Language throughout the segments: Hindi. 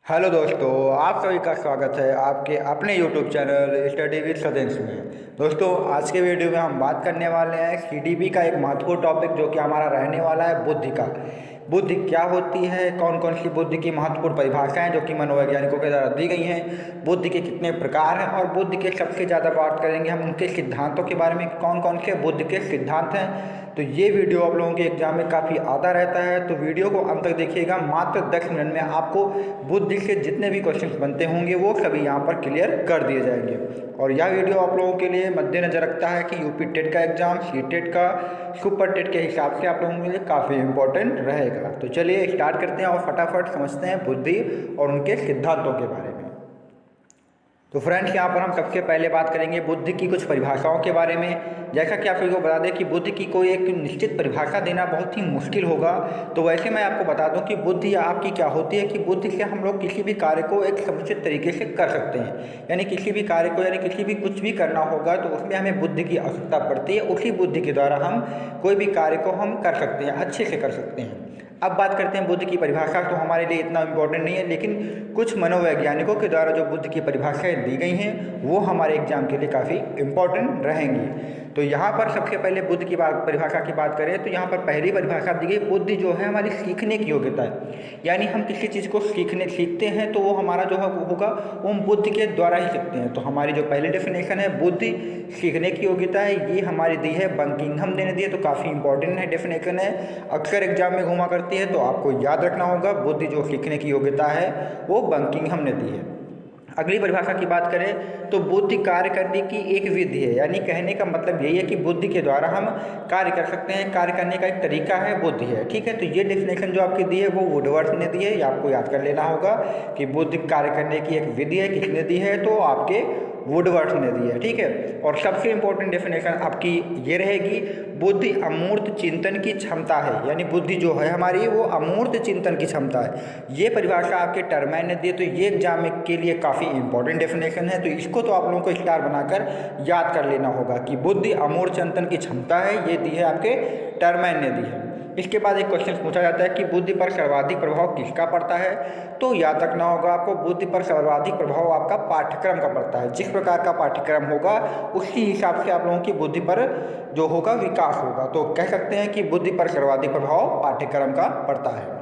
हेलो दोस्तों, आप सभी का स्वागत है आपके अपने यूट्यूब चैनल स्टडी विद सदेंस में। दोस्तों, आज के वीडियो में हम बात करने वाले हैं सीडीपी का एक महत्वपूर्ण टॉपिक जो कि हमारा रहने वाला है बुद्धि का। बुद्धि क्या होती है, कौन कौन सी बुद्धि की महत्वपूर्ण परिभाषाएं जो कि मनोवैज्ञानिकों के द्वारा दी गई हैं, बुद्धि के कितने प्रकार हैं और बुद्धि के सबसे ज़्यादा बात करेंगे हम उनके सिद्धांतों के बारे में, कौन कौन से बुद्धि के सिद्धांत हैं। तो ये वीडियो आप लोगों के एग्जाम में काफ़ी आता रहता है, तो वीडियो को अंत तक देखिएगा। मात्र 10 मिनट में आपको बुद्धि से जितने भी क्वेश्चंस बनते होंगे वो सभी यहाँ पर क्लियर कर दिए जाएंगे। और यह वीडियो आप लोगों के लिए मद्देनजर रखता है कि यूपी टेट का एग्जाम, सी टेट का, सुपर टेट के हिसाब से आप लोगों के लिए काफ़ी इंपॉर्टेंट रहेगा। तो चलिए स्टार्ट करते हैं और फटाफट समझते हैं बुद्धि और उनके सिद्धांतों के बारे में। तो फ्रेंड्स, यहाँ पर हम सबसे पहले बात करेंगे बुद्धि की कुछ परिभाषाओं के बारे में। जैसा कि आप सभी को बता दें कि बुद्धि की कोई एक निश्चित परिभाषा देना बहुत ही मुश्किल होगा, तो वैसे मैं आपको बता दूं कि बुद्धि आपकी क्या होती है कि बुद्धि से हम लोग किसी भी कार्य को एक समुचित तरीके से कर सकते हैं। यानी किसी भी कार्य को, यानी किसी भी कुछ भी करना होगा तो उसमें हमें बुद्धि की आवश्यकता पड़ती है। उसी बुद्धि के द्वारा हम कोई भी कार्य को हम कर सकते हैं, अच्छे से कर सकते हैं। अब बात करते हैं बुद्धि की परिभाषा। तो हमारे लिए इतना इम्पोर्टेंट नहीं है, लेकिन कुछ मनोवैज्ञानिकों के द्वारा जो बुद्धि की परिभाषाएं दी गई हैं वो हमारे एग्जाम के लिए काफ़ी इम्पोर्टेंट रहेंगी। तो यहाँ पर सबसे पहले बुद्धि की परिभाषा की बात करें तो यहाँ पर पहली परिभाषा दी गई, बुद्धि जो है हमारी सीखने की योग्यता है। यानी हम किसी चीज़ को सीखते हैं तो वो हमारा जो है वो होगा, वो हम बुद्धि के द्वारा ही सीखते हैं। तो हमारी जो पहली डेफिनेशन है बुद्धि सीखने की योग्यता है, ये हमारी दी है बंकिंघम ने दी है। तो काफ़ी इंपॉर्टेंट है डेफिनेशन है, अक्सर एग्जाम में घुमा करती है, तो आपको याद रखना होगा बुद्धि जो सीखने की योग्यता है वो बंकिंघम ने दी है। अगली परिभाषा की बात करें तो बुद्धि कार्य करने की एक विधि है। यानी कहने का मतलब यही है कि बुद्धि के द्वारा हम कार्य कर सकते हैं, कार्य करने का एक तरीका है बुद्धि है। ठीक है, तो ये डेफिनेशन जो आपकी दी है वो वुडवर्थ ने दी है, ये आपको याद कर लेना होगा कि बुद्धि कार्य करने की एक विधि है। किसने दी है? तो आपके वुडवर्थ ने दी है। ठीक है, और सबसे इंपॉर्टेंट डेफिनेशन आपकी ये रहेगी, बुद्धि अमूर्त चिंतन की क्षमता है। यानी बुद्धि जो है हमारी वो अमूर्त चिंतन की क्षमता है। ये परिभाषा आपके टर्मैन ने दी है, तो ये एग्जाम के लिए काफ़ी इंपॉर्टेंट डेफिनेशन है। तो इसको तो आप लोगों को स्टार बनाकर याद कर लेना होगा कि बुद्धि अमूर्त चिंतन की क्षमता है, ये दी है आपके टर्मैन ने दी है। इसके बाद एक क्वेश्चन पूछा जाता है कि बुद्धि पर सर्वाधिक प्रभाव किसका पड़ता है? तो याद रखना होगा आपको, बुद्धि पर सर्वाधिक प्रभाव आपका पाठ्यक्रम का पड़ता है। जिस प्रकार का पाठ्यक्रम होगा उसी हिसाब से आप लोगों की बुद्धि पर जो होगा विकास होगा। तो कह सकते हैं कि बुद्धि पर सर्वाधिक प्रभाव पाठ्यक्रम का पड़ता है।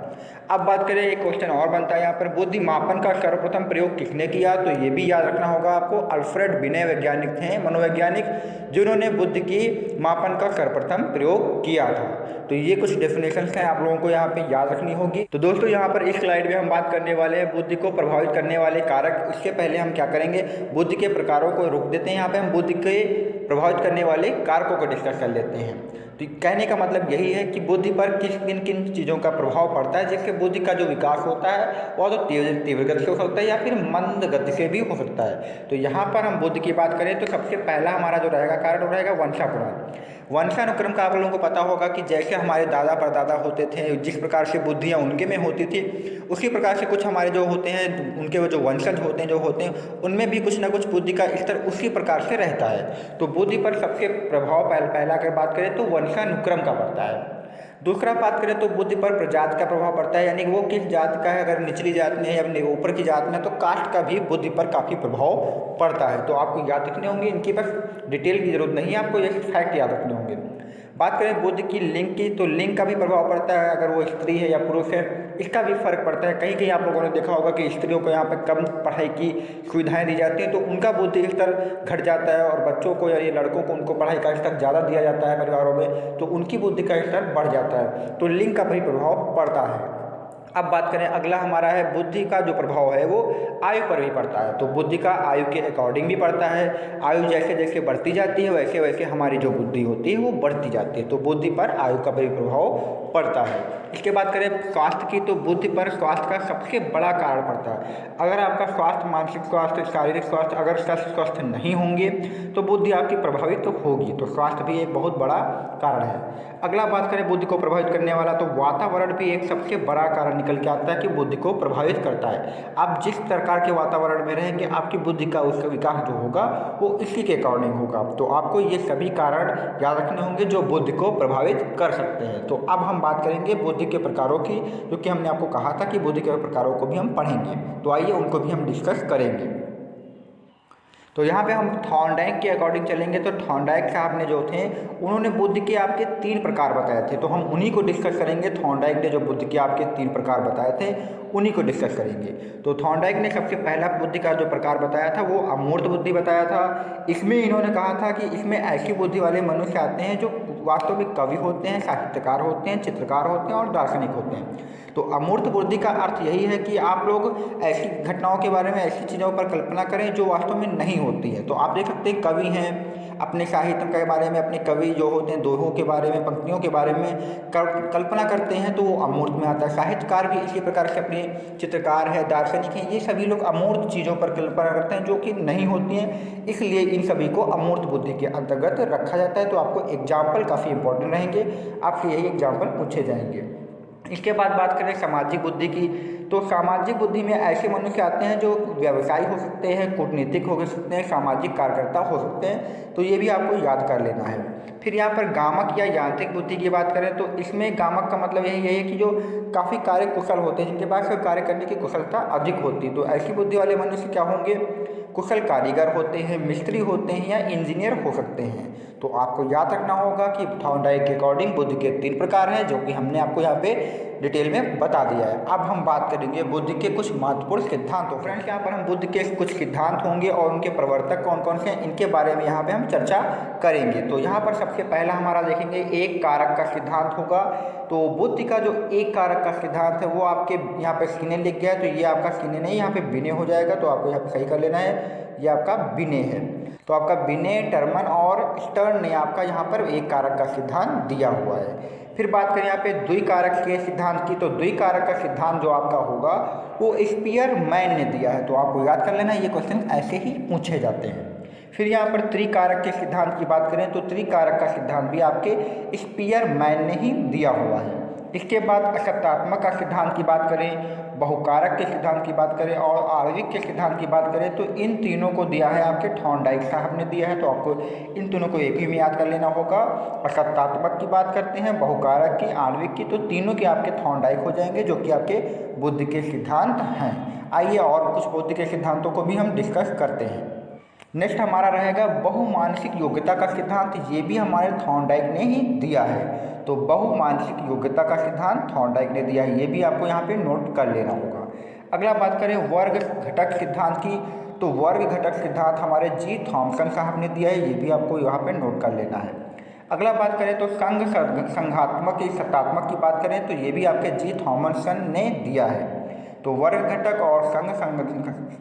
अब बात करें, एक क्वेश्चन और बनता है यहाँ पर, बुद्धि मापन का सर्वप्रथम प्रयोग किसने किया? तो ये भी याद रखना होगा आपको, अल्फ्रेड बिने वैज्ञानिक थे, मनोवैज्ञानिक, जिन्होंने बुद्धि की मापन का सर्वप्रथम प्रयोग किया था। तो ये कुछ डेफिनेशंस हैं आप लोगों को यहाँ पे याद रखनी होगी। तो दोस्तों, यहाँ पर इस स्लाइड में हम बात करने वाले हैं बुद्धि को प्रभावित करने वाले कारक। इससे पहले हम क्या करेंगे, बुद्धि के प्रकारों को रोक देते हैं। यहाँ पे हम बुद्धि के प्रभावित करने वाले कारकों को डिस्कस कर लेते हैं। तो कहने का मतलब यही है कि बुद्धि पर किन किन चीज़ों का प्रभाव पड़ता है, जिससे बुद्धि का जो विकास होता है वह तो तीव्र गति से हो सकता है या फिर मंद गति से भी हो सकता है। तो यहाँ पर हम बुद्धि की बात करें तो सबसे पहला हमारा जो रहेगा कारण वो रहेगा वंशानुक्रम। वंशानुक्रम का आप लोगों को पता होगा कि जैसे हमारे दादा परदादा होते थे, जिस प्रकार से बुद्धियाँ उनके में होती थी, उसी प्रकार से कुछ हमारे जो होते हैं उनके जो वंशज होते हैं उनमें भी कुछ ना कुछ बुद्धि का स्तर उसी प्रकार से रहता है। तो बुद्धि पर सबसे प्रभाव पहला अगर बात करें तो वंशानुक्रम का पड़ता है। दूसरा बात करें तो बुद्धि पर प्रजाति का प्रभाव पड़ता है। यानी वो किस जात का है, अगर निचली जात में है या ऊपर की जात में, तो कास्ट का भी बुद्धि पर काफ़ी प्रभाव पड़ता है। तो आपको याद रखने होंगे, इनकी बस डिटेल की जरूरत नहीं है, आपको ये फैक्ट याद रखने होंगे। बात करें बुद्धि की लिंग की, तो लिंग का भी प्रभाव पड़ता है, अगर वो स्त्री है या पुरुष है इसका भी फर्क पड़ता है। कहीं कहीं आप लोगों ने देखा होगा कि स्त्रियों को यहाँ पर कम पढ़ाई की सुविधाएं दी जाती हैं तो उनका बुद्धि स्तर घट जाता है, और बच्चों को या ये लड़कों को उनको पढ़ाई का स्तर ज़्यादा दिया जाता है परिवारों में, तो उनकी बुद्धि का स्तर बढ़ जाता है। तो लिंग का भी प्रभाव पड़ता है। अब बात करें, अगला हमारा है बुद्धि का जो प्रभाव है वो आयु पर भी पड़ता है। तो बुद्धि का आयु के अकॉर्डिंग भी पड़ता है। आयु जैसे जैसे बढ़ती जाती है वैसे वैसे हमारी जो बुद्धि होती है वो बढ़ती जाती है। तो बुद्धि पर आयु का भी प्रभाव पड़ता है। इसके बाद करें स्वास्थ्य की, तो बुद्धि पर स्वास्थ्य का सबसे बड़ा कारण पड़ता है। अगर आपका स्वास्थ्य, मानसिक स्वास्थ्य, शारीरिक स्वास्थ्य अगर स्वस्थ नहीं होंगे तो बुद्धि आपकी प्रभावित तो होगी। तो स्वास्थ्य भी एक बहुत बड़ा कारण है। अगला बात करें बुद्धि को प्रभावित करने वाला, तो वातावरण भी एक सबसे बड़ा कारण निकल के आता है कि बुद्धि को प्रभावित करता है। आप जिस प्रकार के वातावरण में रहेंगे आपकी बुद्धि का उसका विकास जो होगा वो इसी के अकॉर्डिंग होगा। तो आपको ये सभी कारण याद रखने होंगे जो बुद्धि को प्रभावित कर सकते हैं। तो अब हम बात करेंगे बुद्धि बुद्धि के प्रकारों की, जो कि हमने आपको कहा था कि बुद्धि के प्रकारों को भी हम पढ़ेंगे। तो आइए उनको भी हम डिस्कस करेंगे। तो यहाँ पे हम थॉर्नडाइक के अकॉर्डिंग चलेंगे। तो थॉर्नडाइक साहब ने जो थे उन्होंने बुद्धि के आपके 3 प्रकार बताए थे, तो हम उन्हीं को डिस्कस करेंगे। थॉर्नडाइक ने जो बुद्धि के आपके 3 प्रकार बताए थे उन्हीं को डिस्कस करेंगे। तो थॉर्नडाइक ने सबसे पहला बुद्धि का जो प्रकार बताया था वो अमूर्त बुद्धि बताया था। इसमें इन्होंने कहा था कि इसमें ऐसी बुद्धि वाले मनुष्य आते हैं जो वास्तव में कवि होते हैं, साहित्यकार होते हैं, चित्रकार होते हैं और दार्शनिक होते हैं। तो अमूर्त बुद्धि का अर्थ यही है कि आप लोग ऐसी घटनाओं के बारे में, ऐसी चीज़ों पर कल्पना करें जो वास्तव में नहीं होती है। तो आप देख सकते हैं कवि हैं, अपने साहित्य के बारे में, अपने कवि जो होते हैं दोहों के बारे में, पंक्तियों के बारे में कल्पना करते हैं, तो वो अमूर्त में आता है। साहित्यकार भी इसी प्रकार से अपने चित्रकार है, दार्शनिक हैं, ये सभी लोग अमूर्त चीज़ों पर कल्पना करते हैं जो कि नहीं होती हैं, इसलिए इन सभी को अमूर्त बुद्धि के अंतर्गत रखा जाता है। तो आपको एग्जाम्पल काफ़ी इंपॉर्टेंट रहेंगे, आपसे यही एग्जाम्पल पूछे जाएंगे। इसके बाद बात करें सामाजिक बुद्धि की। तो सामाजिक बुद्धि में ऐसे मनुष्य आते हैं जो व्यवसायी हो सकते हैं, कूटनीतिक हो सकते हैं, सामाजिक कार्यकर्ता हो सकते हैं, तो ये भी आपको याद कर लेना है। फिर यहाँ पर गामक या यांत्रिक बुद्धि की बात करें तो इसमें गामक का मतलब यही है कि जो काफ़ी कार्य कुशल होते हैं, जिनके पास कार्य करने की कुशलता अधिक होती है। तो ऐसी बुद्धि वाले मनुष्य क्या होंगे? कुशल कारीगर होते हैं, मिस्त्री होते हैं या इंजीनियर हो सकते हैं। तो आपको याद रखना होगा कि थॉर्नडाइक के अकॉर्डिंग बुद्धि के 3 प्रकार हैं, जो कि हमने आपको यहाँ पे डिटेल में बता दिया है। अब हम बात करेंगे बुद्धि के कुछ महत्वपूर्ण सिद्धांतों। फ्रेंड्स, यहाँ पर हम बुद्धि के कुछ सिद्धांत होंगे और उनके प्रवर्तक कौन कौन से हैं, इनके बारे में यहाँ पे हम चर्चा करेंगे। तो यहाँ पर सबसे पहला हमारा देखेंगे एक कारक का सिद्धांत होगा। तो बुद्धि का जो एक कारक का सिद्धांत है वो आपके यहाँ पे सीने लिख गया है, तो ये आपका सीने नहीं, यहाँ पे बिने हो जाएगा, तो आपको यहाँ पे सही कर लेना है, ये आपका बिने है। तो आपका बिने, टर्मन और स्टर्न ने आपका यहाँ पर एक कारक का सिद्धांत दिया हुआ है। फिर बात करें यहाँ पे द्विकारक के सिद्धांत की। तो द्विकारक का सिद्धांत जो आपका होगा वो स्पीयरमैन ने दिया है, तो आपको याद कर लेना, ये क्वेश्चन ऐसे ही पूछे जाते हैं। फिर यहाँ पर त्रिकारक के सिद्धांत की बात करें तो त्रिकारक का सिद्धांत भी आपके स्पीयरमैन ने ही दिया हुआ है। इसके बाद असत्यात्मक का सिद्धांत की बात करें, बहुकारक के सिद्धांत की बात करें और आणविक के सिद्धांत की बात करें तो इन तीनों को दिया है आपके थॉर्नडाइक साहब ने दिया है। तो आपको इन तीनों को एक ही में याद कर लेना होगा। असत्यात्मक की बात करते हैं, बहुकारक की, आणविक की, तो तीनों के आपके थॉर्नडाइक हो जाएंगे, जो कि आपके बुद्धि के सिद्धांत हैं। आइए और कुछ बुद्धि के सिद्धांतों को भी हम डिस्कस करते हैं। नेक्स्ट हमारा रहेगा बहुमानसिक योग्यता का सिद्धांत। ये भी हमारे थॉर्नडाइक ने ही दिया है। तो बहुमानसिक योग्यता का सिद्धांत थॉर्नडाइक ने दिया है, ये भी आपको यहाँ पे नोट कर लेना होगा। अगला बात करें वर्ग घटक सिद्धांत की। तो वर्ग घटक सिद्धांत हमारे जी थॉमसन साहब ने दिया है, ये भी आपको यहाँ पे नोट कर लेना है। अगला बात करें तो संघात्मक या सत्तात्मक की बात करें तो ये भी आपके जी थॉमसन ने दिया है। तो वर्ग घटक और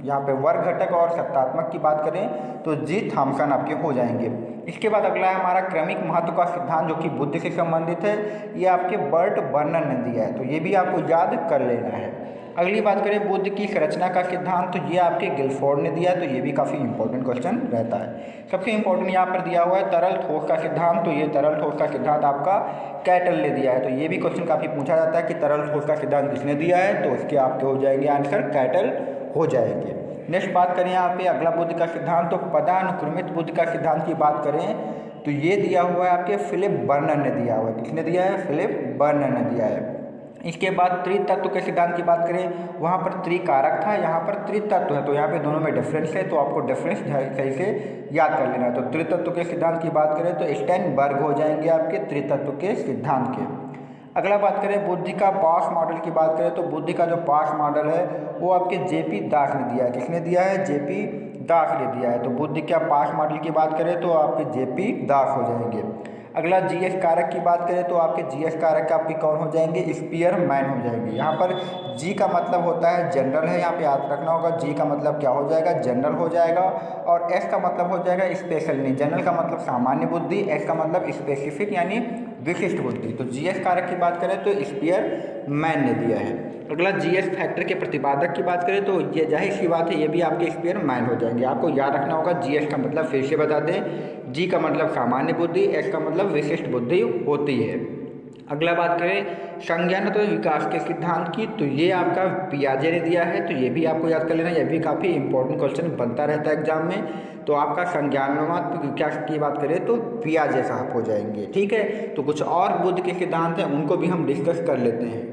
यहाँ पे वर्ग घटक और सत्तात्मक की बात करें तो जी थॉमसन आपके हो जाएंगे। इसके बाद अगला है हमारा क्रमिक महत्व का सिद्धांत, जो कि बुद्धि से संबंधित है, ये आपके बर्ट बर्नर ने दिया है, तो ये भी आपको याद कर लेना है। अगली बात करें बुद्धि की संरचना का सिद्धांत, तो ये आपके गिलफोर्ड ने दिया है, तो ये भी काफ़ी इंपॉर्टेंट क्वेश्चन रहता है। सबसे इंपॉर्टेंट यहाँ पर दिया हुआ है तरल ठोस का सिद्धांत। तो ये तरल ठोस का सिद्धांत आपका कैटल ने दिया है, तो ये भी क्वेश्चन काफ़ी पूछा जाता है कि तरल ठोस का सिद्धांत किसने दिया है, तो इसके आपके हो जाएंगे आंसर कैटल हो जाएंगे। नेक्स्ट बात करें यहाँ पे अगला बुद्धि का सिद्धांत, तो पदानुक्रमित बुद्धि का सिद्धांत की बात करें तो ये दिया हुआ है आपके फिलिप बर्नर ने दिया हुआ है। किसने दिया है? फिलिप बर्नर ने दिया है। इसके बाद त्रितत्व के सिद्धांत की बात करें, वहाँ पर त्रिकारक था, यहाँ पर त्रितत्व है, तो यहाँ पे दोनों में डिफरेंस है, तो आपको डिफरेंस सही से याद कर लेना है। तो त्रितत्व के सिद्धांत की बात करें तो स्टेनबर्ग हो जाएंगे आपके त्रितत्व के सिद्धांत के। अगला बात करें बुद्धि का पास मॉडल की बात करें तो बुद्धि का जो पास मॉडल है वो आपके जेपी दास ने दिया है। किसने दिया है? जेपी दास ने दिया है। तो बुद्धि का पास मॉडल की बात करें तो आपके जेपी दास हो जाएंगे। अगला जीएस कारक की बात करें तो आपके जीएस कारक आपके कौन हो जाएंगे? स्पीयरमैन हो जाएंगे। यहाँ पर जी का मतलब होता है जनरल है, यहाँ पे याद रखना होगा। जी का मतलब क्या हो जाएगा? जनरल हो जाएगा। और एस का मतलब हो जाएगा स्पेशल। नहीं, जनरल का मतलब सामान्य बुद्धि, एस का मतलब स्पेसिफिक यानी विशिष्ट बुद्धि। तो जीएस कारक की बात करें तो स्पीयरमैन ने दिया है। अगला जीएस फैक्टर के प्रतिपादक की बात करें तो ये जाहिर सी बात है, ये भी आपके स्पीयरमैन हो जाएंगे। आपको याद रखना होगा जीएस का मतलब फिर से बता दें, जी का मतलब सामान्य बुद्धि, एस का मतलब विशिष्ट बुद्धि होती है। अगला बात करें संज्ञानात्मक विकास के सिद्धांत की, तो ये आपका पियाजे ने दिया है, तो ये भी आपको याद कर लेना, ये भी काफ़ी इंपॉर्टेंट क्वेश्चन बनता रहता है एग्जाम में। तो आपका संज्ञानात्मक विकास की बात करें तो पियाजे साहब हो जाएंगे, ठीक है। तो कुछ और बुद्ध के सिद्धांत हैं, उनको भी हम डिस्कस कर लेते हैं।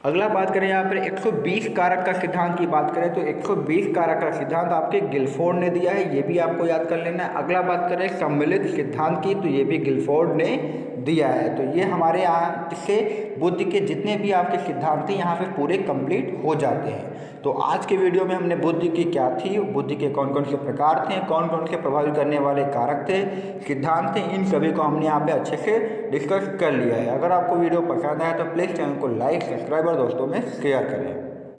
अगला बात करें यहाँ पर 120 कारक का सिद्धांत की बात करें तो 120 कारक का सिद्धांत आपके गिलफोर्ड ने दिया है, ये भी आपको याद कर लेना है। अगला बात करें सम्मिलित सिद्धांत की, तो ये भी गिलफोर्ड ने दिया है। तो ये हमारे यहाँ से बुद्ध के जितने भी आपके सिद्धांत थे यहाँ पे पूरे कंप्लीट हो जाते हैं। तो आज के वीडियो में हमने बुद्ध की क्या थी, बुद्ध के कौन कौन से प्रकार थे, कौन कौन से प्रभावित करने वाले कारक थे, सिद्धांत थे, इन सभी को हमने यहाँ पे अच्छे से डिस्कस कर लिया है। अगर आपको वीडियो पसंद आया तो प्लीज़ चैनल को लाइक, सब्सक्राइब और दोस्तों में शेयर करें।